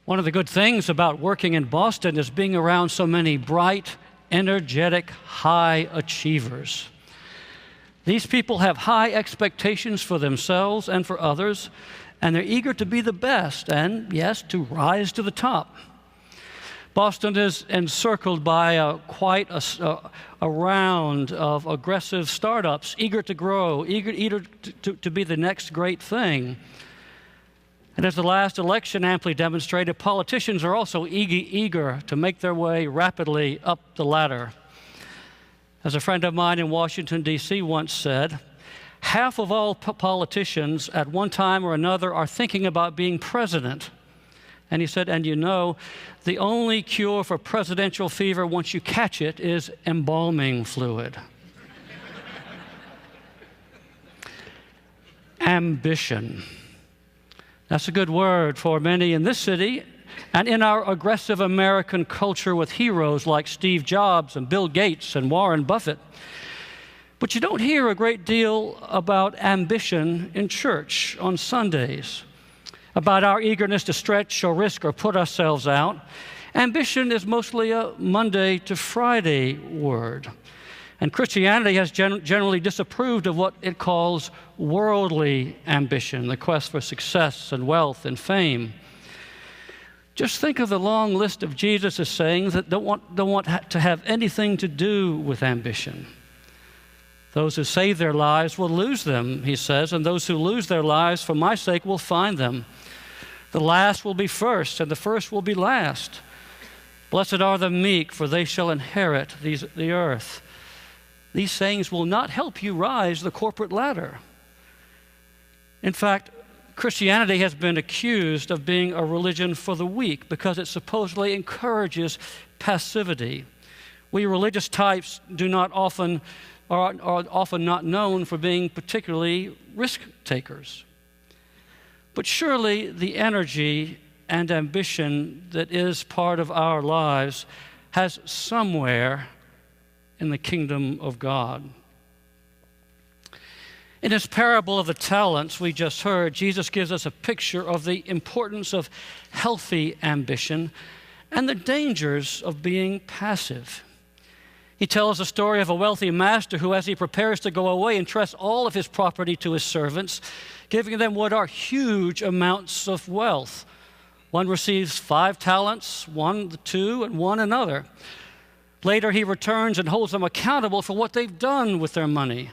One of the good things about working in Boston is being around so many bright, energetic, high achievers. These people have high expectations for themselves and for others, and they're eager to be the best and, yes, to rise to the top. Boston is encircled by quite a round of aggressive startups, eager to grow, eager to be the next great thing. And as the last election amply demonstrated, politicians are also eager to make their way rapidly up the ladder. As a friend of mine in Washington, D.C. once said, half of all politicians at one time or another are thinking about being president. And he said, and you know, the only cure for presidential fever once you catch it is embalming fluid. Ambition. That's a good word for many in this city and in our aggressive American culture with heroes like Steve Jobs and Bill Gates and Warren Buffett. But you don't hear a great deal about ambition in church on Sundays, about our eagerness to stretch or risk or put ourselves out. Ambition is mostly a Monday to Friday word. And Christianity has generally disapproved of what it calls worldly ambition, the quest for success and wealth and fame. Just think of the long list of Jesus' sayings that don't want to have anything to do with ambition. Those who save their lives will lose them, he says, and those who lose their lives for my sake will find them. The last will be first, and the first will be last. Blessed are the meek, for they shall inherit the earth. These sayings will not help you rise the corporate ladder. In fact, Christianity has been accused of being a religion for the weak because it supposedly encourages passivity. We religious types are often not known for being particularly risk takers. But surely the energy and ambition that is part of our lives has somewhere in the kingdom of God. In his parable of the talents we just heard, Jesus gives us a picture of the importance of healthy ambition and the dangers of being passive. He tells a story of a wealthy master who, as he prepares to go away, entrusts all of his property to his servants, giving them what are huge amounts of wealth. One receives 5 talents, one 2, and one another. Later, he returns and holds them accountable for what they've done with their money.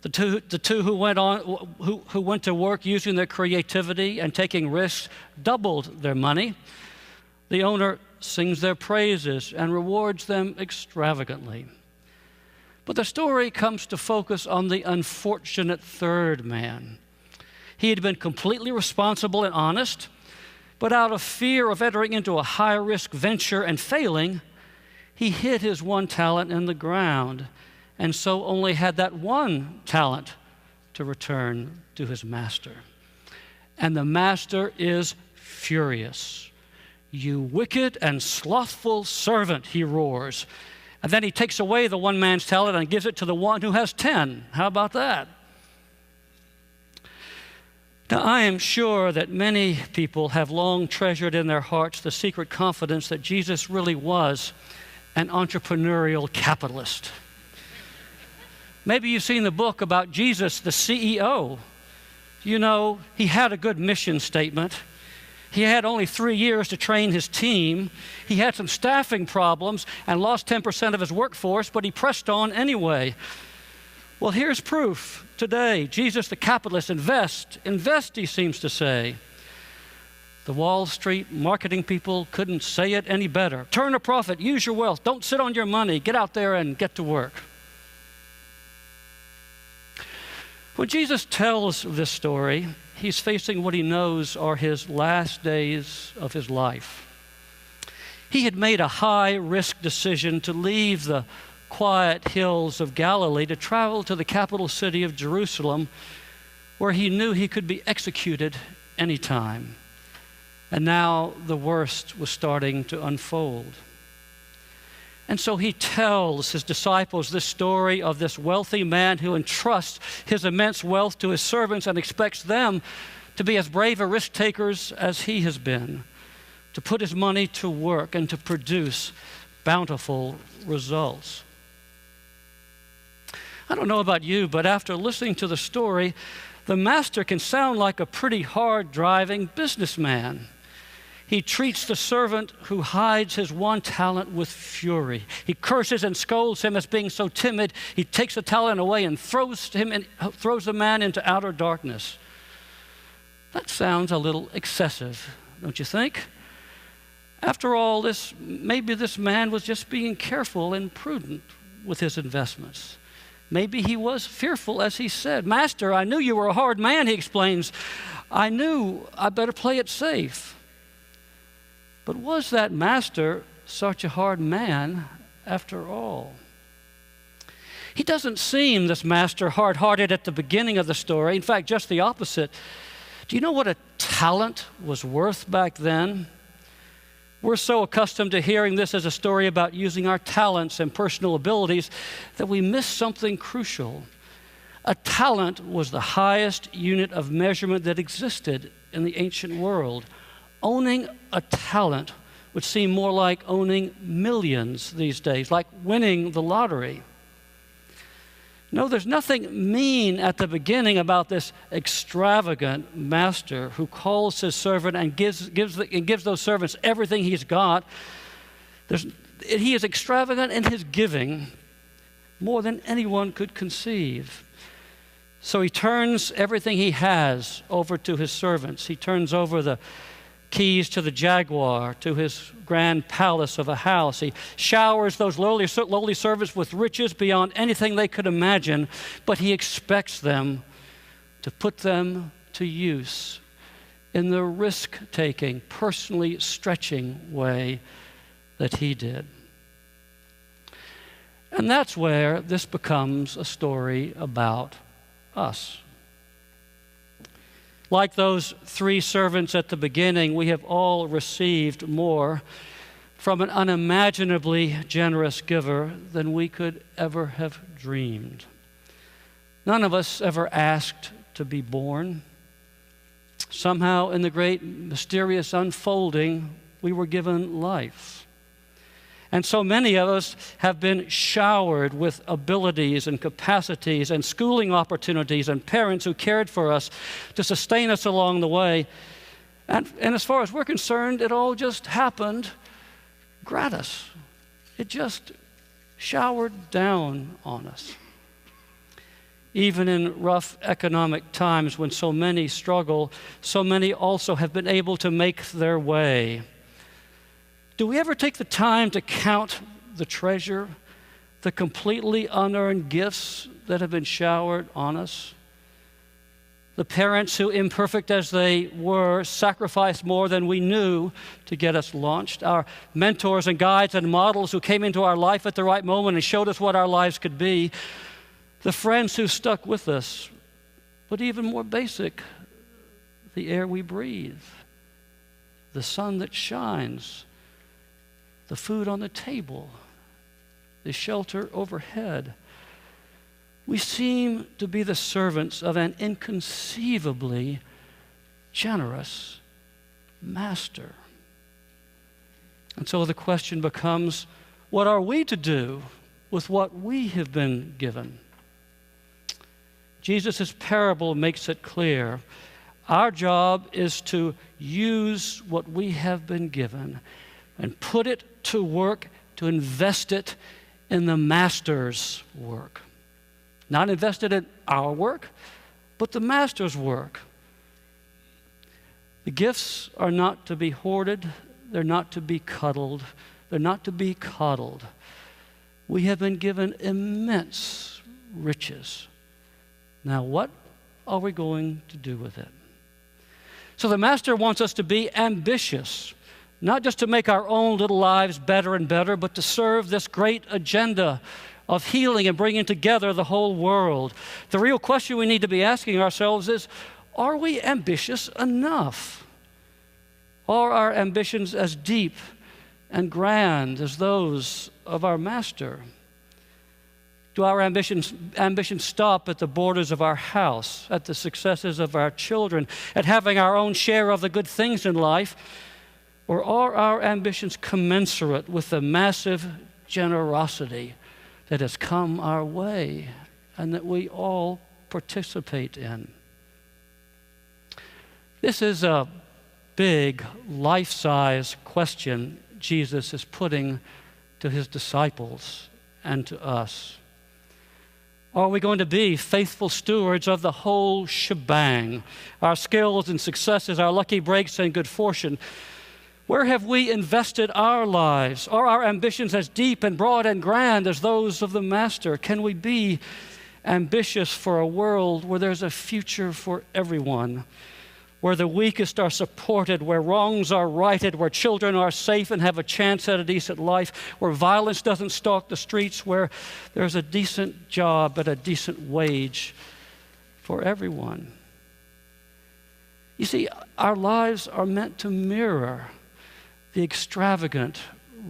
The two who went to work using their creativity and taking risks doubled their money. The owner sings their praises and rewards them extravagantly. But the story comes to focus on the unfortunate third man. He had been completely responsible and honest, but out of fear of entering into a high-risk venture and failing, he hid his 1 talent in the ground, and so only had that 1 talent to return to his master. And the master is furious. "You wicked and slothful servant," he roars. And then he takes away the 1 man's talent and gives it to the one who has 10. How about that? Now, I am sure that many people have long treasured in their hearts the secret confidence that Jesus really was an entrepreneurial capitalist. Maybe you've seen the book about Jesus, the CEO. You know, he had a good mission statement. He had only 3 years to train his team. He had some staffing problems and lost 10% of his workforce, but he pressed on anyway. Well, here's proof today. Jesus, the capitalist, invest, he seems to say. The Wall Street marketing people couldn't say it any better. Turn a profit, use your wealth, don't sit on your money, get out there and get to work. When Jesus tells this story, he's facing what he knows are his last days of his life. He had made a high-risk decision to leave the quiet hills of Galilee to travel to the capital city of Jerusalem, where he knew he could be executed anytime. And now the worst was starting to unfold. And so he tells his disciples this story of this wealthy man who entrusts his immense wealth to his servants and expects them to be as brave a risk takers as he has been. to put his money to work and to produce bountiful results. I don't know about you, but after listening to the story, the master can sound like a pretty hard-driving businessman. He treats the servant who hides his one talent with fury. He curses and scolds him as being so timid. He takes the talent away and throws the man into outer darkness. That sounds a little excessive, don't you think? After all, maybe this man was just being careful and prudent with his investments. Maybe he was fearful, as he said. "Master, I knew you were a hard man," he explains. "I knew I better play it safe." But was that master such a hard man after all? He doesn't seem, this master, hard-hearted at the beginning of the story. In fact, just the opposite. Do you know what a talent was worth back then? We're so accustomed to hearing this as a story about using our talents and personal abilities that we miss something crucial. A talent was the highest unit of measurement that existed in the ancient world. Owning a talent would seem more like owning millions these days, like winning the lottery. No, there's nothing mean at the beginning about this extravagant master who calls his servant and gives those servants everything he's got. He is extravagant in his giving, more than anyone could conceive. So he turns everything he has over to his servants. He turns over the keys to the Jaguar, to his grand palace of a house. He showers those lowly servants with riches beyond anything they could imagine, but he expects them to put them to use in the risk-taking, personally stretching way that he did. And that's where this becomes a story about us. Like those 3 servants at the beginning, we have all received more from an unimaginably generous giver than we could ever have dreamed. None of us ever asked to be born. Somehow, in the great mysterious unfolding, we were given life. And so many of us have been showered with abilities and capacities and schooling opportunities and parents who cared for us to sustain us along the way. And as far as we're concerned, it all just happened gratis. It just showered down on us. Even in rough economic times when so many struggle, so many also have been able to make their way. Do we ever take the time to count the treasure, the completely unearned gifts that have been showered on us? The parents who, imperfect as they were, sacrificed more than we knew to get us launched. Our mentors and guides and models who came into our life at the right moment and showed us what our lives could be. The friends who stuck with us. But even more basic, the air we breathe, the sun that shines, the food on the table, the shelter overhead. We seem to be the servants of an inconceivably generous master. And so the question becomes, what are we to do with what we have been given? Jesus' parable makes it clear. Our job is to use what we have been given and put it to work, to invest it in the master's work. Not invested in our work, but the master's work. The gifts are not to be hoarded. They're not to be cuddled. They're not to be coddled. We have been given immense riches. Now, what are we going to do with it? So the master wants us to be ambitious. Not just to make our own little lives better and better, but to serve this great agenda of healing and bringing together the whole world. The real question we need to be asking ourselves is, are we ambitious enough? Are our ambitions as deep and grand as those of our master? Do our ambitions stop at the borders of our house, at the successes of our children, at having our own share of the good things in life? Or are our ambitions commensurate with the massive generosity that has come our way and that we all participate in? This is a big, life-size question Jesus is putting to his disciples and to us. Are we going to be faithful stewards of the whole shebang? Our skills and successes, our lucky breaks and good fortune. Where have we invested our lives? Are our ambitions as deep and broad and grand as those of the Master? Can we be ambitious for a world where there's a future for everyone, where the weakest are supported, where wrongs are righted, where children are safe and have a chance at a decent life, where violence doesn't stalk the streets, where there's a decent job at a decent wage for everyone? You see, our lives are meant to mirror the extravagant,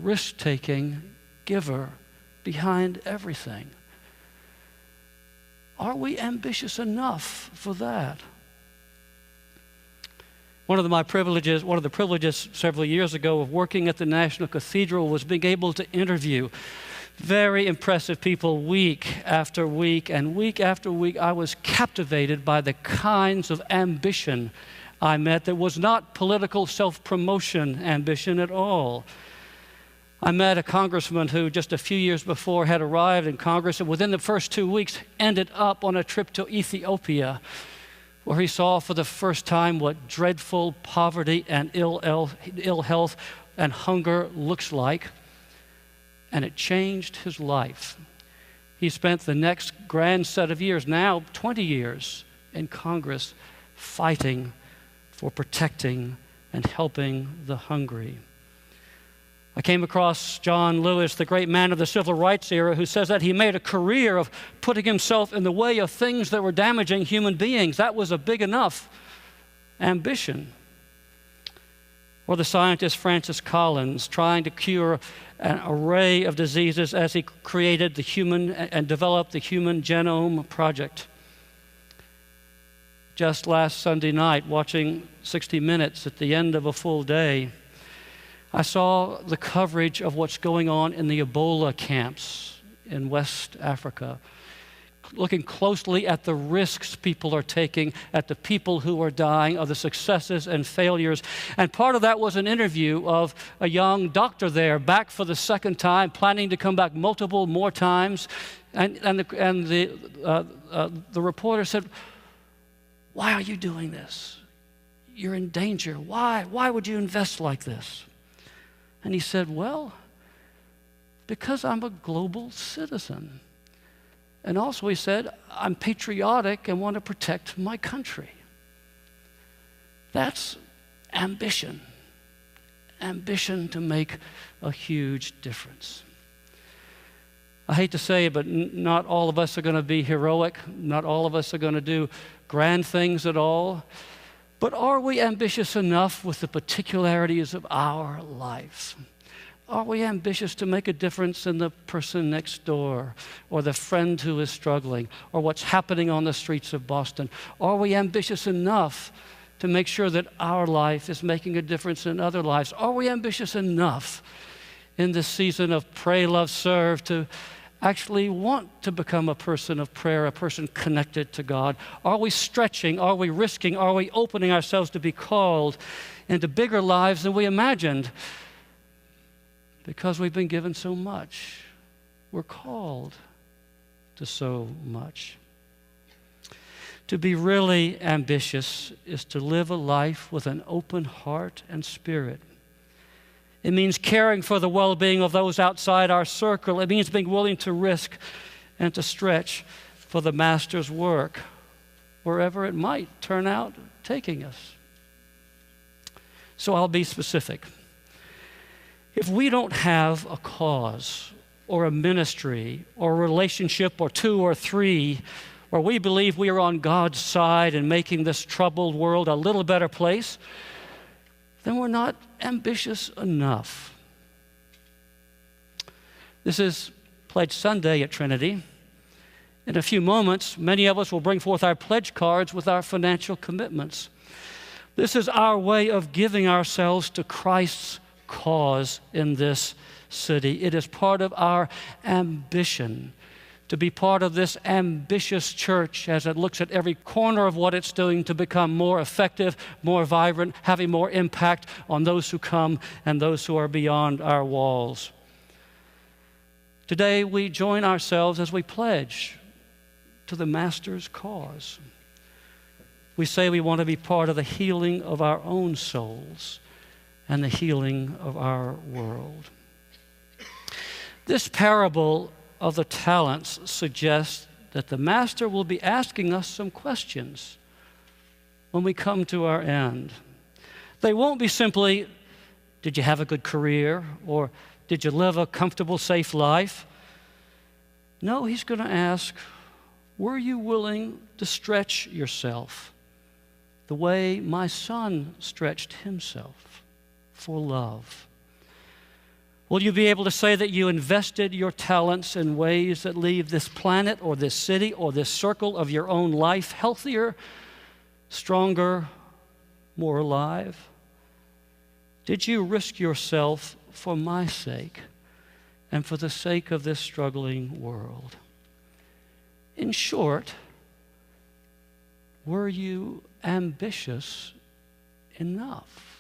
risk-taking giver behind everything. Are we ambitious enough for that? One of the privileges several years ago of working at the National Cathedral was being able to interview very impressive people week after week. And week after week, I was captivated by the kinds of ambition I met that was not political self-promotion ambition at all. I met a congressman who just a few years before had arrived in Congress and within the first 2 weeks ended up on a trip to Ethiopia, where he saw for the first time what dreadful poverty and ill health and hunger looks like, and it changed his life. He spent the next grand set of years, now 20 years, in Congress fighting for protecting and helping the hungry. I came across John Lewis, the great man of the civil rights era, who says that he made a career of putting himself in the way of things that were damaging human beings. That was a big enough ambition. Or the scientist Francis Collins, trying to cure an array of diseases as he created the human and developed the Human Genome Project. Just last Sunday night, watching 60 Minutes at the end of a full day, I saw the coverage of what's going on in the Ebola camps in West Africa, looking closely at the risks people are taking, at the people who are dying, of the successes and failures. And part of that was an interview of a young doctor there, back for the second time, planning to come back multiple more times. And the reporter said, "Why are you doing this? You're in danger. Why? Why would you invest like this?" And he said, "Well, because I'm a global citizen. And also," he said, "I'm patriotic and want to protect my country." That's ambition. Ambition to make a huge difference. I hate to say it, but not all of us are going to be heroic. Not all of us are going to do grand things at all. But are we ambitious enough with the particularities of our life? Are we ambitious to make a difference in the person next door, or the friend who is struggling, or what's happening on the streets of Boston? Are we ambitious enough to make sure that our life is making a difference in other lives? Are we ambitious enough in this season of pray, love, serve to actually want to become a person of prayer, a person connected to God? Are we stretching? Are we risking? Are we opening ourselves to be called into bigger lives than we imagined? Because we've been given so much. We're called to so much. To be really ambitious is to live a life with an open heart and spirit. It means caring for the well-being of those outside our circle. It means being willing to risk and to stretch for the Master's work, wherever it might turn out taking us. So I'll be specific. If we don't have a cause or a ministry or a relationship or two or three where we believe we are on God's side in making this troubled world a little better place, then we're not ambitious enough. This is Pledge Sunday at Trinity. In a few moments, many of us will bring forth our pledge cards with our financial commitments. This is our way of giving ourselves to Christ's cause in this city. It is part of our ambition to be part of this ambitious church as it looks at every corner of what it's doing to become more effective, more vibrant, having more impact on those who come and those who are beyond our walls. Today, we join ourselves as we pledge to the Master's cause. We say we want to be part of the healing of our own souls and the healing of our world. This parable of the talents suggests that the Master will be asking us some questions when we come to our end. They won't be simply, did you have a good career? Or did you live a comfortable, safe life? No, he's going to ask, were you willing to stretch yourself the way my son stretched himself for love? Will you be able to say that you invested your talents in ways that leave this planet or this city or this circle of your own life healthier, stronger, more alive? Did you risk yourself for my sake and for the sake of this struggling world? In short, were you ambitious enough?